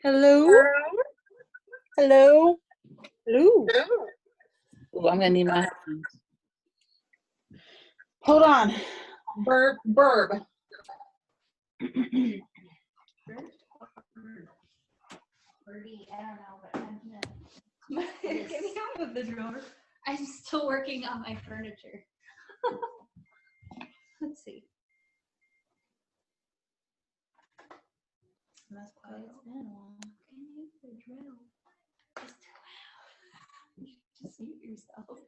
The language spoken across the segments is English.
Hello? Hello? Hello? Ooh, I'm gonna need my headphones. Hold on. Burb. Birdie, I don't know, but I'm gonna Get me out of the drawer. I'm still working on my furniture. Let's see. Must quiet down. Can you the drill? It's too loud. Just mute yourself.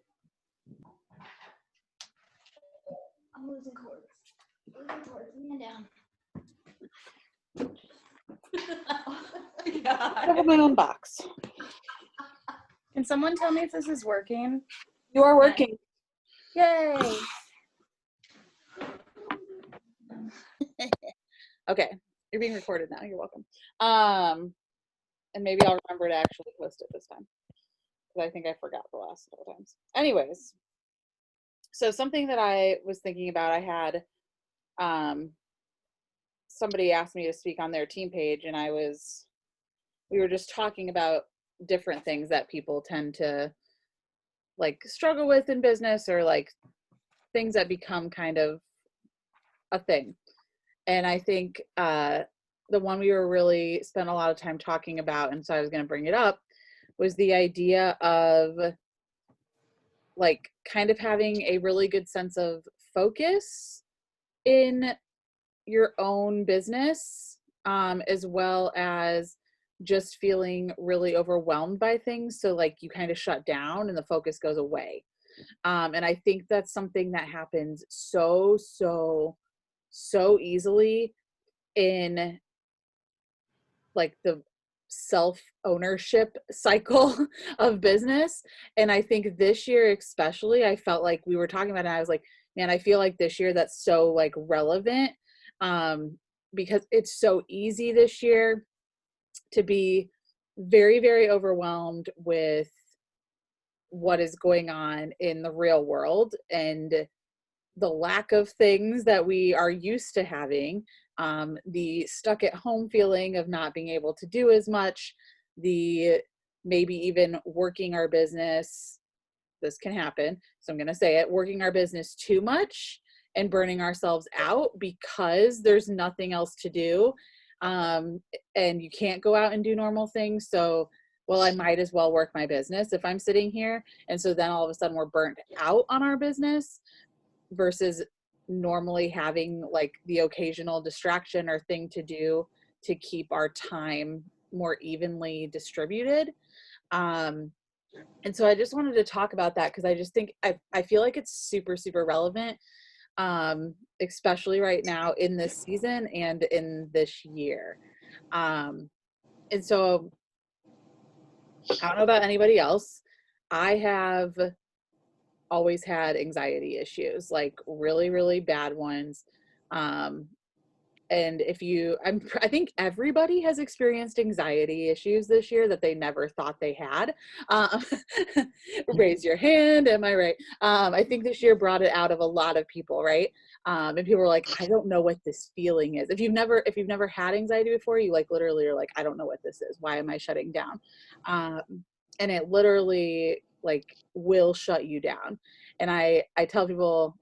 I'm losing cords. Man down. I have my own box. Can someone tell me if this is working? You are working. Yay! Okay. You're being recorded now. You're welcome. And maybe I'll remember to actually post it this time, because I think I forgot the last couple times. Anyways, so something that I was thinking about, I had somebody asked me to speak on their team page, and we were just talking about different things that people tend to like struggle with in business, or like things that become kind of a thing. And I think the one we were really spent a lot of time talking about, and so I was going to bring it up, was the idea of like kind of having a really good sense of focus in your own business, as well as just feeling really overwhelmed by things. So like you kind of shut down and the focus goes away. And I think that's something that happens so easily in like the self-ownership cycle of business. And I think this year especially, I felt like we were talking about it, and I was like, man, I feel like this year that's so like relevant, because it's so easy this year to be very overwhelmed with what is going on in the real world and the lack of things that we are used to having, the stuck at home feeling of not being able to do as much, the maybe even working our business, this can happen, so I'm going to say it, working our business too much and burning ourselves out because there's nothing else to do, and you can't go out and do normal things. So, well, I might as well work my business if I'm sitting here. And so then all of a sudden we're burnt out on our business versus normally having like the occasional distraction or thing to do to keep our time more evenly distributed. And so I just wanted to talk about that because I just think I feel like it's super relevant, especially right now in this season and in this year. And so I don't know about anybody else. I have always had anxiety issues, like really bad ones. And I think everybody has experienced anxiety issues this year that they never thought they had. Raise your hand, am I right? I think this year brought it out of a lot of people, right? And people were like, I don't know what this feeling is. If you've never had anxiety before, you like literally are like, I don't know what this is. Why am I shutting down? And it literally like will shut you down. And I tell people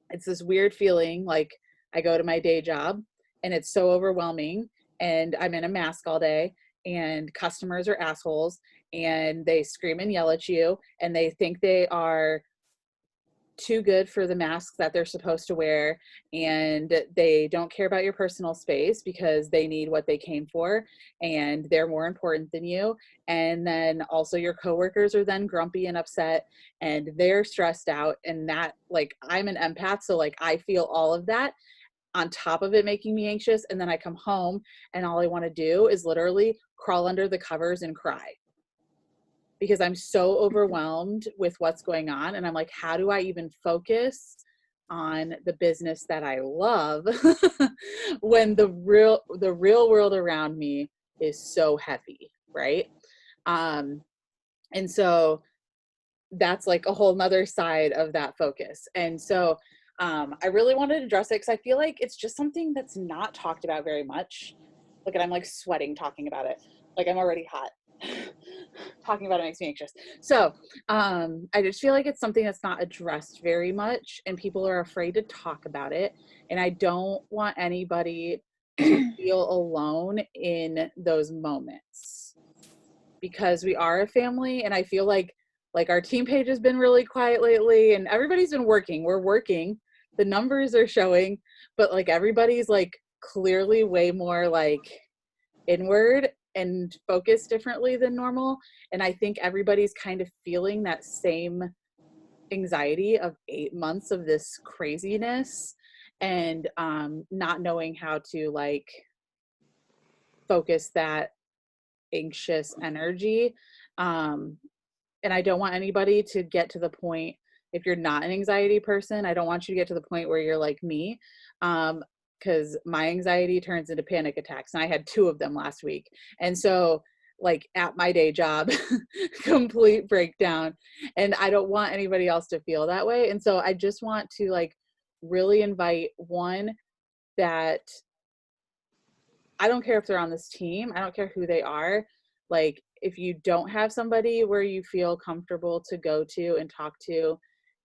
it's this weird feeling, like I go to my day job and it's so overwhelming and I'm in a mask all day and customers are assholes and they scream and yell at you and they think they are too good for the masks that they're supposed to wear, and they don't care about your personal space because they need what they came for and they're more important than you. And then also your coworkers are then grumpy and upset and they're stressed out, and that, like, I'm an empath, so like I feel all of that on top of it making me anxious. And then I come home and all I want to do is literally crawl under the covers and cry because I'm so overwhelmed with what's going on. And I'm like, how do I even focus on the business that I love when the real world around me is so heavy, right? And so that's like a whole nother side of that focus. And so I really wanted to address it because I feel like it's just something that's not talked about very much. Look at, I'm like sweating talking about it. Like I'm already hot. Talking about it makes me anxious. So I just feel like it's something that's not addressed very much, and people are afraid to talk about it. And I don't want anybody to feel alone in those moments, because we are a family, and I feel like our team page has been really quiet lately, and everybody's been working. We're working. The numbers are showing, but like everybody's like clearly way more like inward and focused differently than normal. And I think everybody's kind of feeling that same anxiety of 8 months of this craziness, and not knowing how to like focus that anxious energy. And I don't want anybody to get to the point, if you're not an anxiety person, I don't want you to get to the point where you're like me, because my anxiety turns into panic attacks, and I had 2 of them last week. And so like at my day job, complete breakdown, and I don't want anybody else to feel that way. And so I just want to like really invite one, that I don't care if they're on this team, I don't care who they are. Like, if you don't have somebody where you feel comfortable to go to and talk to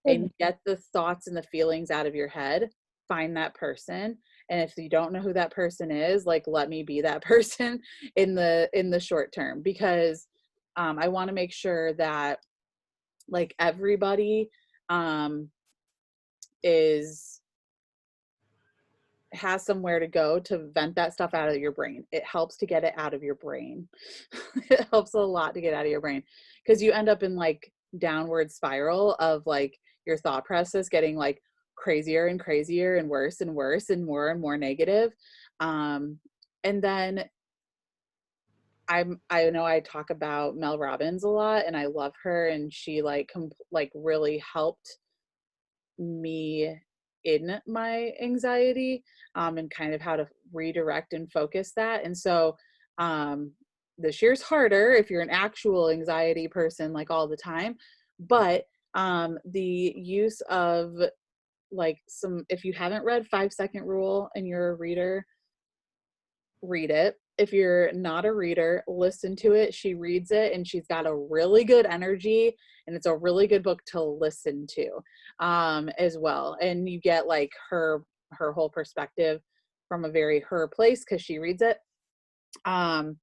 and get the thoughts and the feelings out of your head, find that person. And if you don't know who that person is, like, let me be that person in the short term, because I want to make sure that like everybody is has somewhere to go to vent that stuff out of your brain. It helps to get it out of your brain. It helps a lot to get out of your brain, because you end up in like downward spiral of like your thought process getting like crazier and crazier and worse and worse and more negative. And then I know I talk about Mel Robbins a lot, and I love her, and she like really helped me in my anxiety, and kind of how to redirect and focus that. And so this year's harder if you're an actual anxiety person like all the time, but the use of like some, if you haven't read 5-Second Rule and you're a reader, read it. If you're not a reader, listen to it. She reads it, and she's got a really good energy, and it's a really good book to listen to as well. And you get like her whole perspective from a very her place, because she reads it. And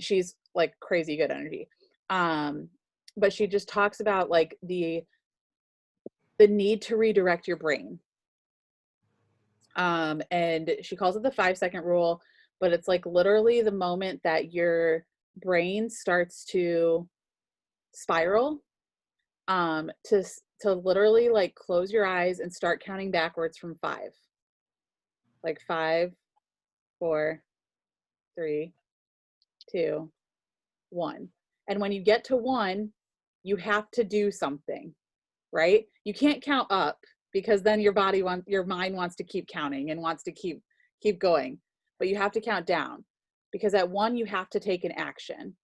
she's like crazy good energy. But she just talks about like the need to redirect your brain. And she calls it the 5-second rule, but it's like literally the moment that your brain starts to spiral, to literally like close your eyes and start counting backwards from 5. Like 5, 4, 3, 2, 1. And when you get to 1, you have to do something, right? You can't count up, because then your mind wants to keep counting and wants to keep going. But you have to count down, because at 1 you have to take an action,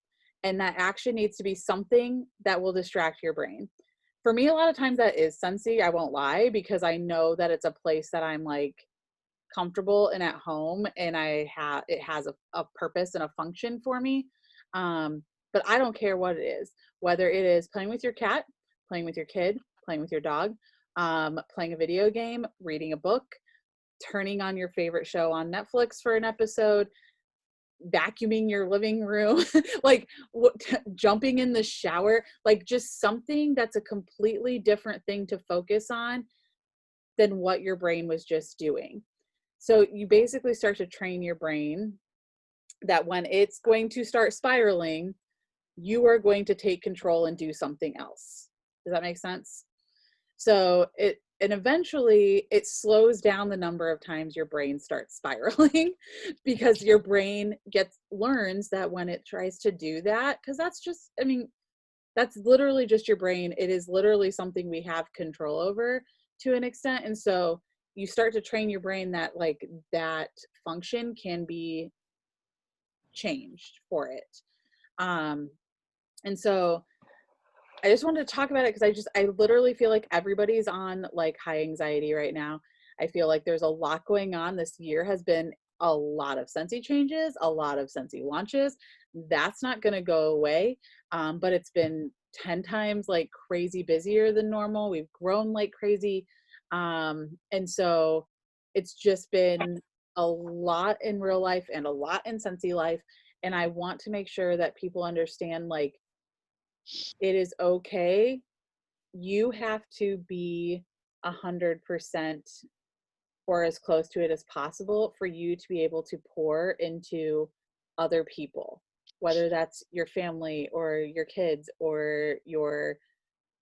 and that action needs to be something that will distract your brain. For me, a lot of times that is Scentsy, I won't lie, because I know that it's a place that I'm like comfortable and at home, and it has a purpose and a function for me. But I don't care what it is, whether it is playing with your cat, playing with your kid, playing with your dog, playing a video game, reading a book, turning on your favorite show on Netflix for an episode, vacuuming your living room, like jumping in the shower, like just something that's a completely different thing to focus on than what your brain was just doing. So you basically start to train your brain that when it's going to start spiraling, you are going to take control and do something else. Does that make sense? So and eventually it slows down the number of times your brain starts spiraling, because your brain learns that when it tries to do that, because that's literally just your brain. It is literally something we have control over to an extent. And so you start to train your brain that like that function can be changed for it. And so I just wanted to talk about it, because I literally feel like everybody's on like high anxiety right now. I feel like there's a lot going on. This year has been a lot of Scentsy changes, a lot of Scentsy launches. That's not going to go away. But it's been 10 times like crazy busier than normal. We've grown like crazy. And so it's just been a lot in real life and a lot in Scentsy life. And I want to make sure that people understand, like, it is okay. You have to be 100% or as close to it as possible for you to be able to pour into other people, whether that's your family or your kids or your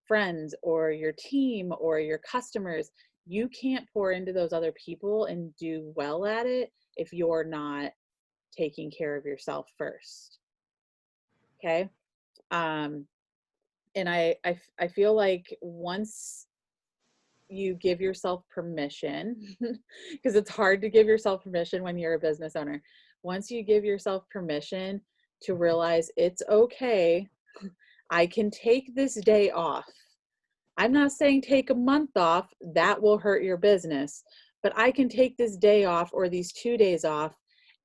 friends or your team or your customers. You can't pour into those other people and do well at it if you're not taking care of yourself first. Okay. And I feel like once you give yourself permission, because it's hard to give yourself permission when you're a business owner. Once you give yourself permission to realize it's okay, I can take this day off. I'm not saying take a month off, that will hurt your business, but I can take this day off or these 2 days off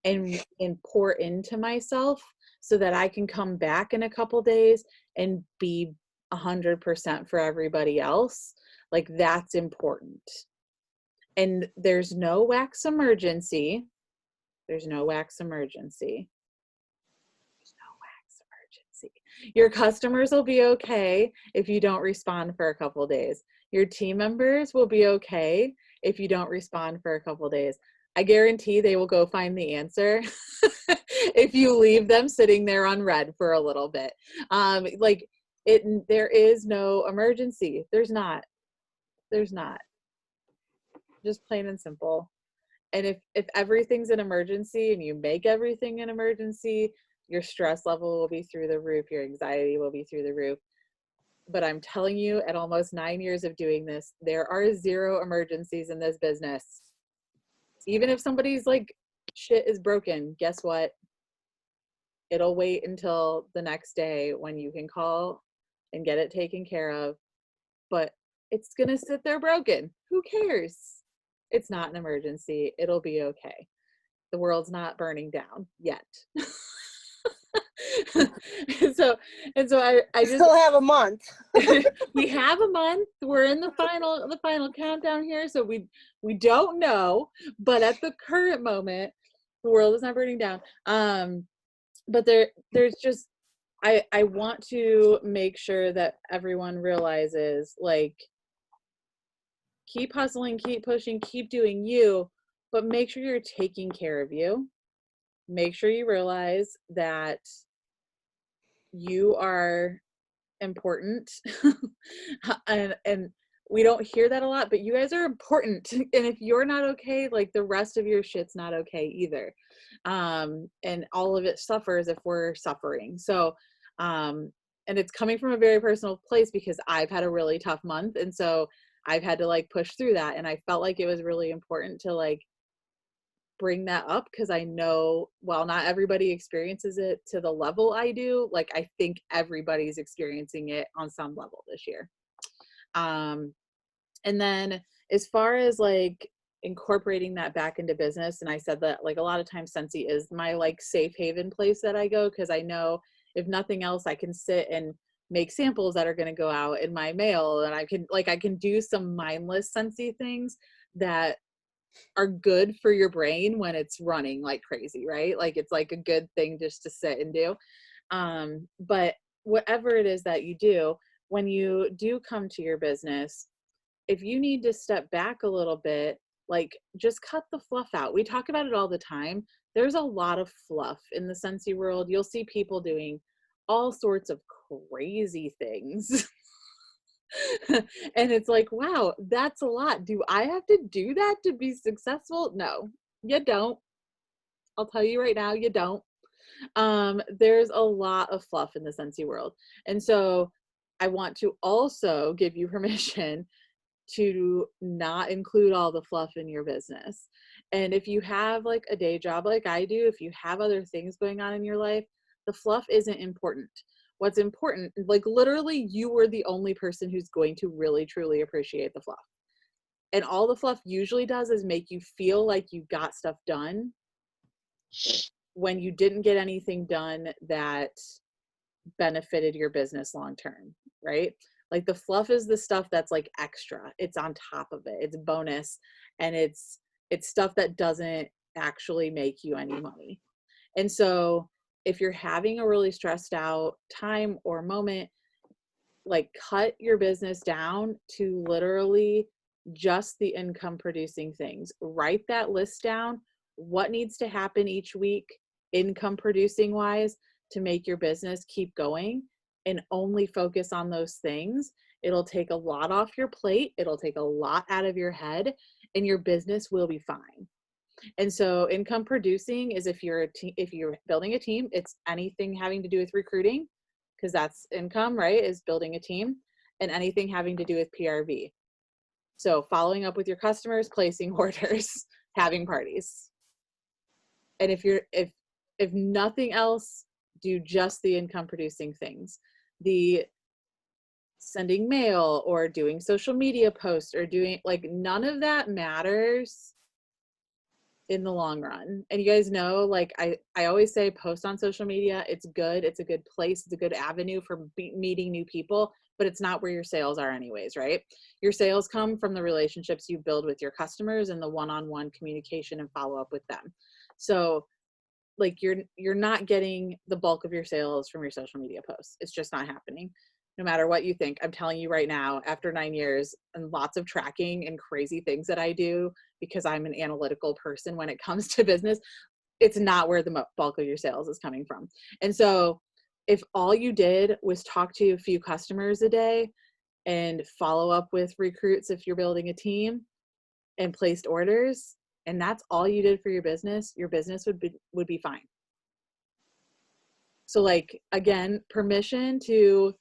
and pour into myself so that I can come back in a couple days and be 100% for everybody else. Like, that's important. And there's no wax emergency. There's no wax emergency. There's no wax emergency. Your customers will be okay if you don't respond for a couple days. Your team members will be okay if you don't respond for a couple days. I guarantee they will go find the answer if you leave them sitting there on red for a little bit. There is no emergency. There's not. There's not. Just plain and simple. And if everything's an emergency and you make everything an emergency, your stress level will be through the roof, your anxiety will be through the roof. But I'm telling you, at almost 9 years of doing this, there are 0 emergencies in this business. Even if somebody's like, shit is broken, guess what? It'll wait until the next day when you can call and get it taken care of. But it's going to sit there broken. Who cares? It's not an emergency. It'll be okay. The world's not burning down yet. so I just still have a month. we have a month. We're in the final countdown here, so we don't know, but at the current moment the world is not burning down. But there's just I want to make sure that everyone realizes, like, keep hustling, keep pushing, keep doing you, but make sure you're taking care of you. Make sure you realize that you are important. and we don't hear that a lot, but you guys are important. And if you're not okay, like, the rest of your shit's not okay either. And all of it suffers if we're suffering. So, and it's coming from a very personal place because I've had a really tough month. And so I've had to like push through that. And I felt like it was really important to like bring that up because I know, while not everybody experiences it to the level I do, like, I think everybody's experiencing it on some level this year. And then as far as like incorporating that back into business, and I said that like a lot of times Scentsy is my like safe haven place that I go, because I know if nothing else I can sit and make samples that are going to go out in my mail, and I can do some mindless Scentsy things that are good for your brain when it's running like crazy, right? Like, it's like a good thing just to sit and do. But whatever it is that you do, when you do come to your business, if you need to step back a little bit, like, just cut the fluff out. We talk about it all the time. There's a lot of fluff in the Scentsy world. You'll see people doing all sorts of crazy things. And it's like, wow, that's a lot. Do I have to do that to be successful? No, you don't. I'll tell you right now, you don't. There's a lot of fluff in the Scentsy world. And so I want to also give you permission to not include all the fluff in your business. And if you have like a day job like I do, if you have other things going on in your life, the fluff isn't important. What's important, like, literally, you are the only person who's going to really truly appreciate the fluff. And all the fluff usually does is make you feel like you got stuff done, when you didn't get anything done that benefited your business long term, right? Like the fluff is the stuff that's like extra. It's on top of it. It's bonus, and it's stuff that doesn't actually make you any money. And so if you're having a really stressed out time or moment, like cut your business down to literally just the income producing things. Write that list down. What needs to happen each week, income producing wise, to make your business keep going, and only focus on those things. It'll take a lot off your plate. It'll take a lot out of your head, and your business will be fine. And so income producing is if you're if you're building a team, it's anything having to do with recruiting, because that's income, right? Is building a team, and anything having to do with PRV. So following up with your customers, placing orders, having parties. And if nothing else, do just the income producing things. The sending mail or doing social media posts or doing, like, none of that matters in the long run. And you guys know, like I always say, post on social media. It's good. It's a good place. It's a good avenue for meeting new people, but it's not where your sales are anyways, right? Your sales come from the relationships you build with your customers and the one-on-one communication and follow up with them. So like you're not getting the bulk of your sales from your social media posts. It's just not happening. No matter what you think, I'm telling you right now, after 9 years and lots of tracking and crazy things that I do, because I'm an analytical person when it comes to business, it's not where the bulk of your sales is coming from. And so if all you did was talk to a few customers a day and follow up with recruits if you're building a team and placed orders, and that's all you did for your business would be fine. So like, again, permission to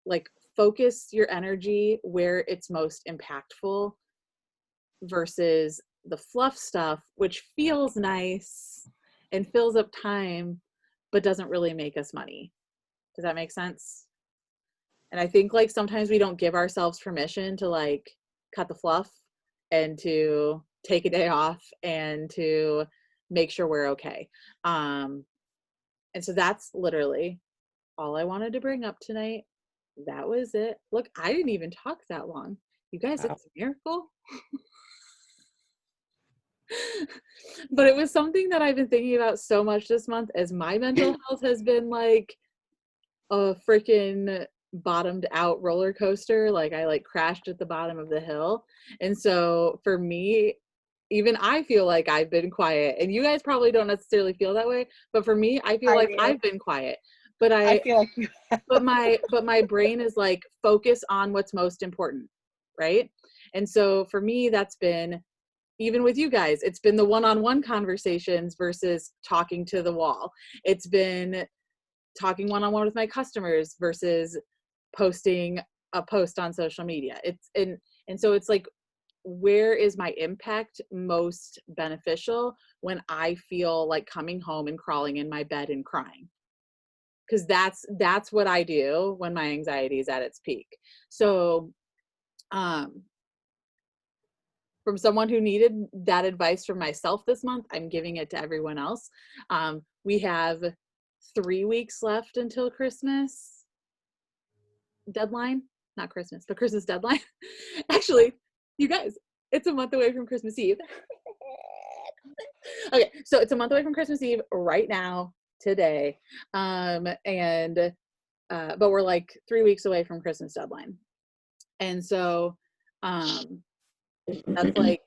like focus your energy where it's most impactful versus the fluff stuff, which feels nice and fills up time, but doesn't really make us money. Does that make sense? And I think like sometimes we don't give ourselves permission to like cut the fluff and to take a day off and to make sure we're okay. And so that's literally all I wanted to bring up tonight. That was it. Look, I didn't even talk that long. You guys, Wow. it's a miracle. But it was something that I've been thinking about so much this month, as my mental health has been like a freaking bottomed out roller coaster. Like I like crashed at the bottom of the hill. And so for me, even I feel like I've been quiet, and you guys probably don't necessarily feel that way, but for me, I feel like I've been quiet. But I feel like you but my brain is like, focus on what's most important, right? And so for me, that's been, even with you guys, it's been the one-on-one conversations versus talking to the wall. It's been talking one-on-one with my customers versus posting a post on social media. And so it's like, where is my impact most beneficial when I feel like coming home and crawling in my bed and crying? Because that's what I do when my anxiety is at its peak. So from someone who needed that advice from myself this month, I'm giving it to everyone else. We have 3 weeks left until Christmas deadline. Not Christmas, but Christmas deadline. Actually, you guys, it's a month away from Christmas Eve. Okay, so it's a month away from Christmas Eve right now, today. But we're like 3 weeks away from Christmas deadline. And so that's like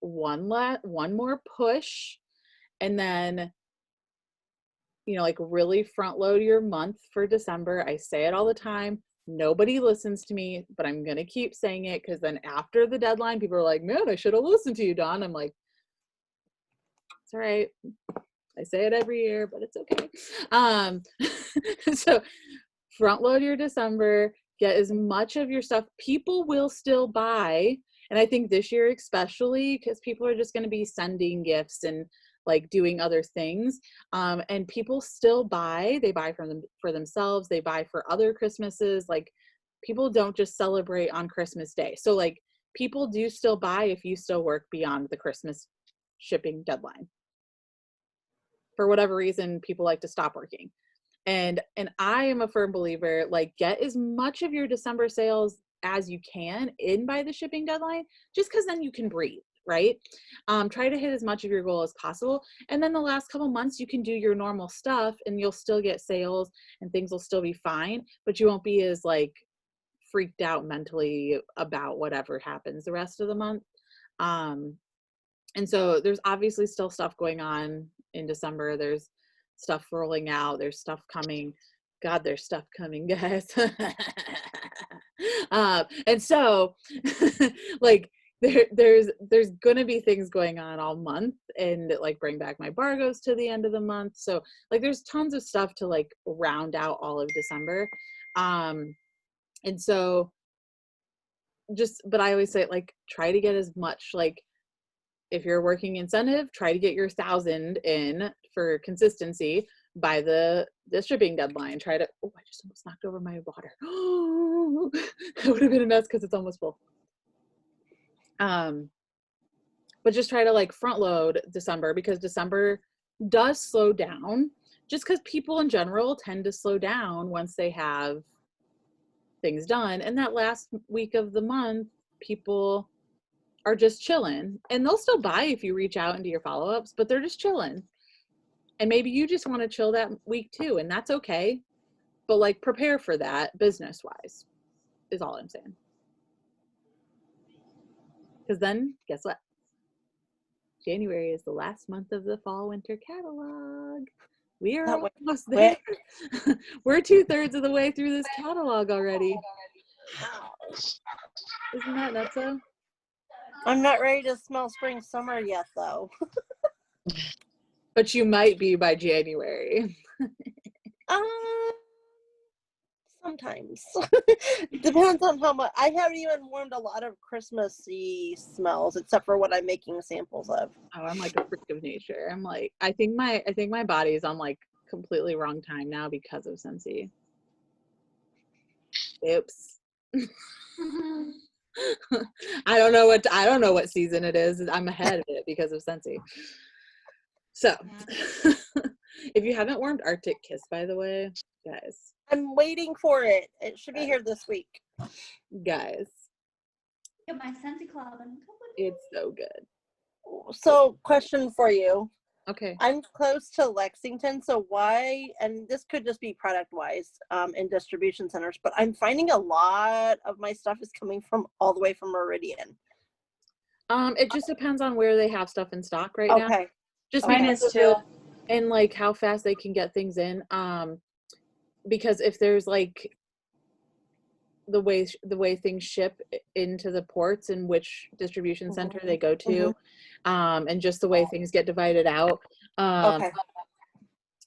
one more push, and then, you know, like really front load your month for December. I say it all the time. Nobody listens to me, but I'm going to keep saying it, because then after the deadline, people are like, man, I should have listened to you, Dawn. I'm like, it's all right. I say it every year, but it's okay. So front load your December, get as much of your stuff. People will still buy. And I think this year, especially, because people are just going to be sending gifts and like doing other things. And people still buy. They buy for themselves. They buy for other Christmases. Like, people don't just celebrate on Christmas Day. So like, people do still buy if you still work beyond the Christmas shipping deadline. for whatever reason, people like to stop working. And I am a firm believer, like, get as much of your December sales as you can in by the shipping deadline, just because then you can breathe, right? Try to hit as much of your goal as possible. And then the last couple months, you can do your normal stuff and you'll still get sales and things will still be fine, but you won't be as like freaked out mentally about whatever happens the rest of the month. And so there's obviously still stuff going on in December. There's stuff rolling out. There's stuff coming. God, there's stuff coming, guys. And so like there's gonna be things going on all month, and like bring back my bargos to the end of the month. So like there's tons of stuff to like round out all of December. And so but I always say, like, try to get as much, like, if you're working incentive, try to get your 1,000 in for consistency by the shipping deadline. Try to, oh, I just almost knocked over my water. That would have been a mess because it's almost full. But just try to like front load December, because December does slow down, just because people in general tend to slow down once they have things done. And that last week of the month, people are just chilling, and they'll still buy if you reach out and do your follow-ups, but they're just chilling. And maybe you just want to chill that week too, and that's okay. But like, prepare for that business wise is all I'm saying. Because then guess what? January is the last month of the fall winter catalog. We are almost there. We're 2/3 of the way through this catalog already. Isn't that nutso? I'm not ready to smell spring summer yet, though. But you might be by January. Sometimes. Depends on how much. I haven't even warmed a lot of Christmassy smells, except for what I'm making samples of. Oh, I'm like a freak of nature. I'm like, I think my body is on like completely wrong time now because of Scentsy. Oops. I don't know what season it is. I'm ahead of it because of Scentsy. So, if you haven't warmed Arctic Kiss, by the way, guys. I'm waiting for it. It should be here this week. Guys. Get my Scentsy Club and It's so good. So, question for you. Okay. I'm close to Lexington, so why, and this could just be product-wise in distribution centers, but I'm finding a lot of my stuff is coming from all the way from Meridian. It just depends on where they have stuff in stock right now. Okay. Just Mine is too. And like how fast they can get things in. Because if there's like the way things ship into the ports and which distribution center they go to, and just the way things get divided out. Okay.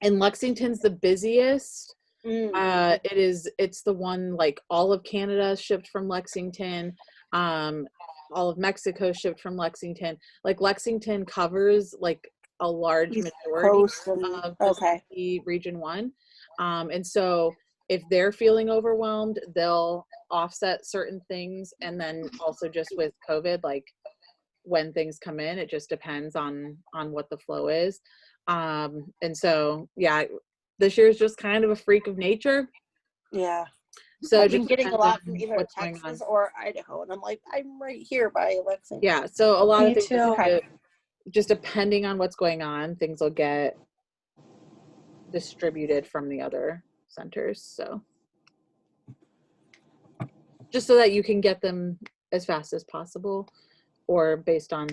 And Lexington's the busiest. It's the one, like, all of Canada is shipped from Lexington. All of Mexico shipped from Lexington. Like, Lexington covers like a large majority of the region 1. And so if they're feeling overwhelmed, they'll offset certain things. And then also just with COVID, like when things come in, it just depends on what the flow is. And so, yeah, this year is just kind of a freak of nature. Yeah. So I've been getting a lot from either what's Texas or Idaho, and I'm like, I'm right here by Lexington. Yeah. So a lot Me of things, too. just depending on what's going on, things will get distributed from the other centers. So just so that you can get them as fast as possible, or based on,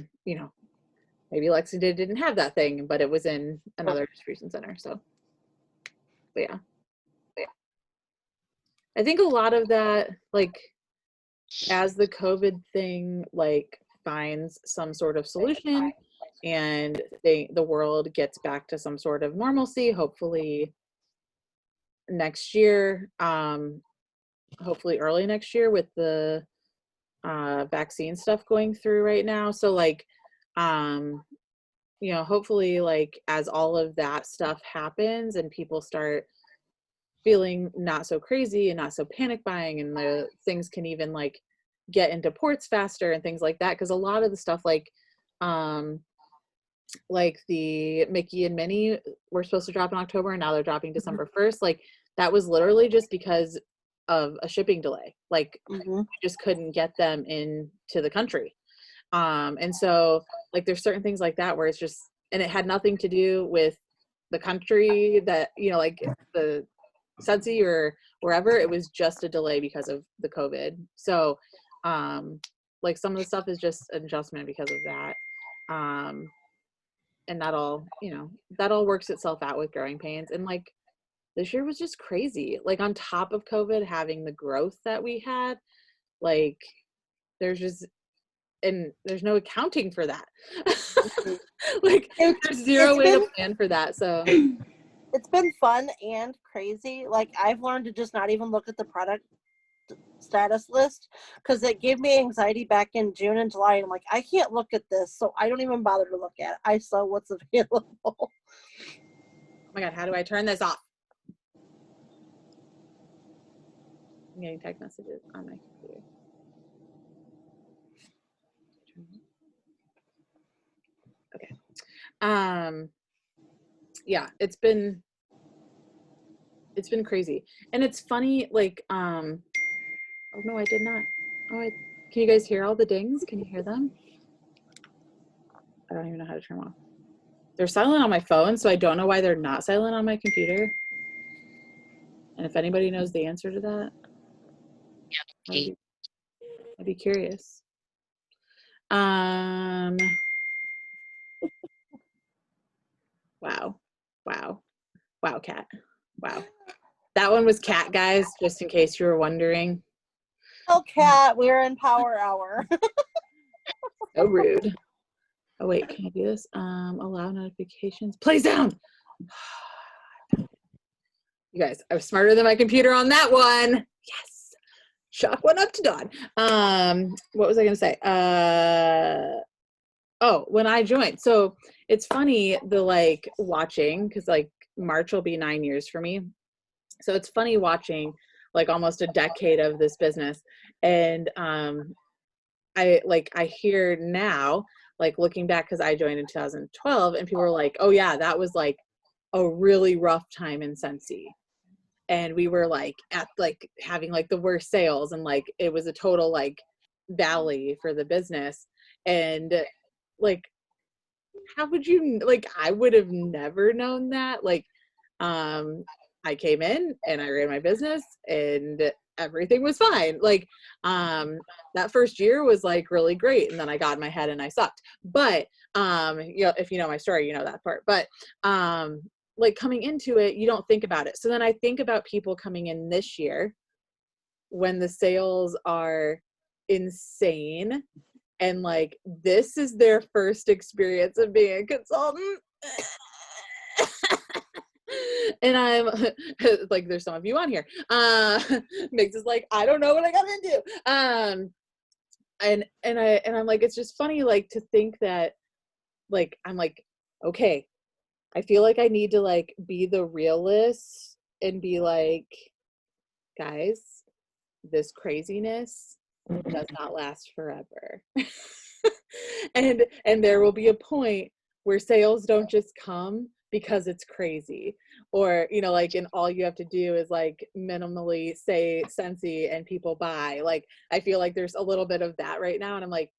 maybe Lexington didn't have that thing, but it was in another distribution center. So, but yeah. I think a lot of that, like, as the COVID thing, like, finds some sort of solution and the world gets back to some sort of normalcy, hopefully next year, hopefully early next year, with the vaccine stuff going through right now. So like, hopefully, like, as all of that stuff happens and people start feeling not so crazy and not so panic buying, and the things can even like get into ports faster and things like that. Because a lot of the stuff, like like the Mickey and Minnie were supposed to drop in October and now they're dropping December 1st. Like that was literally just because of a shipping delay. Like Mm-hmm. we just couldn't get them into the country. And so like there's certain things like that where it's just, and it had nothing to do with the country that, you know, like the Sudsy or wherever. It was just a delay because of the COVID. So like some of the stuff is just an adjustment because of that. And that all, you know, that all works itself out with growing pains. And like this year was just crazy. Like on top of COVID, having the growth that we had, like there's just, and there's no accounting for that. Like there's zero way to plan for that. So it's been fun and crazy. Like I've learned to just not even look at the product status list because it gave me anxiety back in June and July. And I'm like, I can't look at this, so I don't even bother to look at it. I saw what's available. Oh my God, how do I turn this off? I'm getting text messages on my computer. Okay. Yeah, it's been crazy. And it's funny, like, oh no, I did not. Can you guys hear all the dings? Can you hear them? I don't even know how to turn them off. They're silent on my phone, so I don't know why they're not silent on my computer. And if anybody knows the answer to that, I'd be curious. Wow. Wow, Kat. Wow. That one was Kat, guys, just in case you were wondering. Oh, Kat, we're in Power Hour. So rude. Oh wait, can I do this? Allow notifications. Plays down. You guys, I was smarter than my computer on that one. Yes. Chalk one up to Dawn. What was I gonna say? Oh, when I joined. So it's funny the like watching, because like March will be 9 years for me. So it's funny watching like almost a decade of this business. And I hear now, like looking back, because I joined in 2012, and people were like, oh yeah, that was like a really rough time in Scentsy. And we were like at like having like the worst sales, and like it was a total like valley for the business. And like, how would you, like, I would have never known that. Like, I came in and I ran my business and everything was fine. Like, that first year was like really great. And then I got in my head and I sucked. But, you know, if you know my story, you know that part. But, like coming into it, you don't think about it. So then I think about people coming in this year when the sales are insane, and like this is their first experience of being a consultant. And I'm like, there's some of you on here. Mix is like, I don't know what I got into. And I'm like, it's just funny, like to think that, like, I'm like, okay, I feel like I need to like be the realist and be like, guys, this craziness does not last forever. and there will be a point where sales don't just come because it's crazy, or you know, like, and all you have to do is like minimally say Scentsy and people buy. Like I feel like there's a little bit of that right now, and I'm like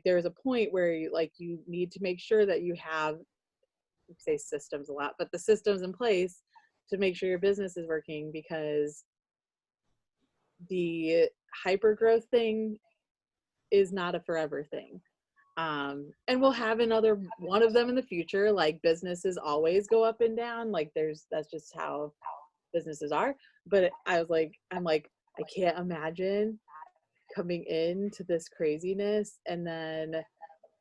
there's a point where you like you need to make sure that you have, we say systems a lot, but the systems in place to make sure your business is working, because the hyper growth thing is not a forever thing. And we'll have another one of them in the future. Like businesses always go up and down. Like that's just how businesses are. But I'm like, I can't imagine coming into this craziness and then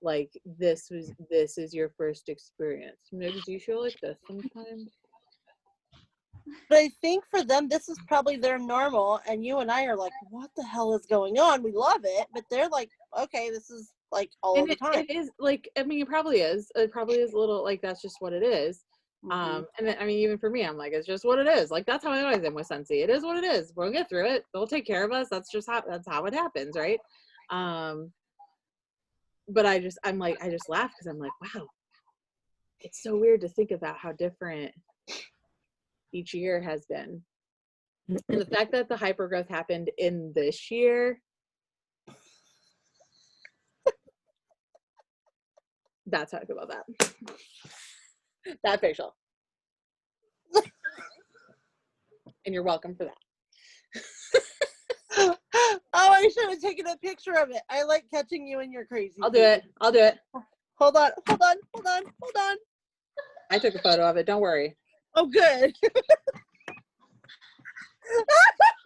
like this is your first experience. Maybe do you feel like this sometimes? But I think for them, this is probably their normal. And you and I are like, what the hell is going on? We love it. But they're like, okay, this is like all the time. It is like, I mean, it probably is a little like, that's just what it is. Mm-hmm. And then, I mean, even for me, I'm like, it's just what it is. Like, that's how I always am with Scentsy. It is what it is. We'll get through it. They'll take care of us. That's how it happens. Right. But I'm like, I just laugh because I'm like, wow, it's so weird to think about how different each year has been. And the fact that the hypergrowth happened in this year, that's how I feel about that. That facial. And you're welcome for that. Oh, I should have taken a picture of it. I like catching you in your crazy. I'll do it. I'll do it. Hold on. I took a photo of it. Don't worry. Oh, good.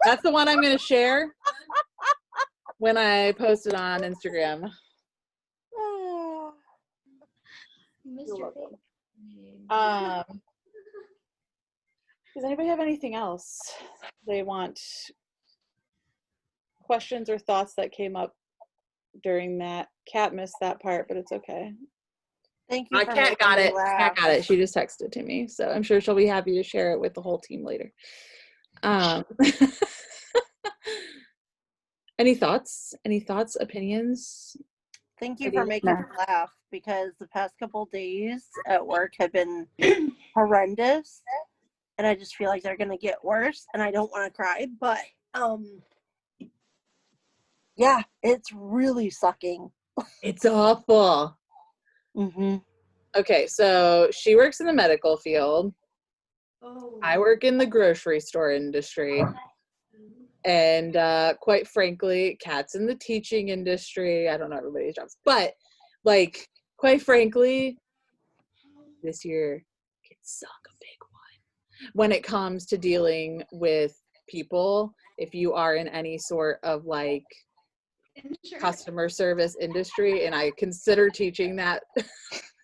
That's the one I'm going to share when I post it on Instagram. Mr. welcome. Big. Does anybody have anything else they want, questions or thoughts that came up during that? Kat missed that part, but it's okay. Thank you. Kat got it. Kat got it. She just texted to me, so I'm sure she'll be happy to share it with the whole team later. Any thoughts? Any thoughts, opinions? Thank you for making me laugh, because the past couple days at work have been horrendous, and I just feel like they're gonna get worse, and I don't want to cry, but yeah, it's really sucking. It's awful. Mm-hmm. Okay, so she works in the medical field. Oh. I work in the grocery store industry. And quite frankly, Kat's in the teaching industry. I don't know everybody's jobs, but like, quite frankly, this year can suck a big one when it comes to dealing with people. If you are in any sort of like customer service industry, and I consider teaching that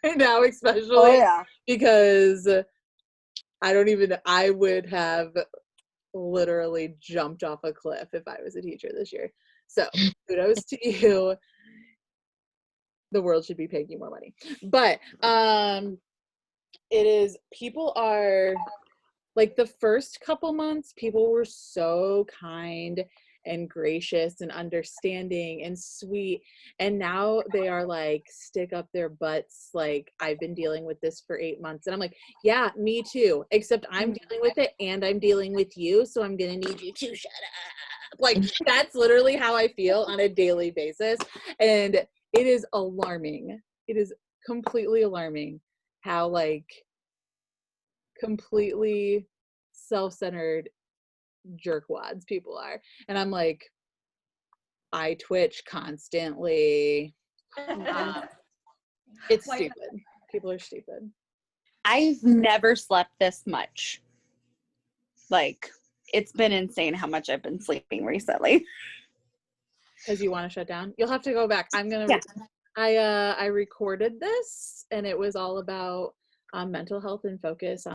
now, especially because I would have literally jumped off a cliff if I was a teacher this year. So kudos to you. The world should be paying you more money. But it is, people are like, the first couple months, people were so kind and gracious and understanding and sweet, and now they are like, stick up their butts, like, I've been dealing with this for 8 months. And I'm like, yeah, me too, except I'm dealing with it and I'm dealing with you, so I'm gonna need you to shut up. Like, that's literally how I feel on a daily basis. And it is alarming. It is completely alarming how like completely self-centered jerkwads people are. And I'm like, I twitch constantly. It's stupid. People are stupid. I've never slept this much. Like, it's been insane how much I've been sleeping recently. Because you want to shut down? You'll have to go back. I recorded this, and it was all about mental health and focus on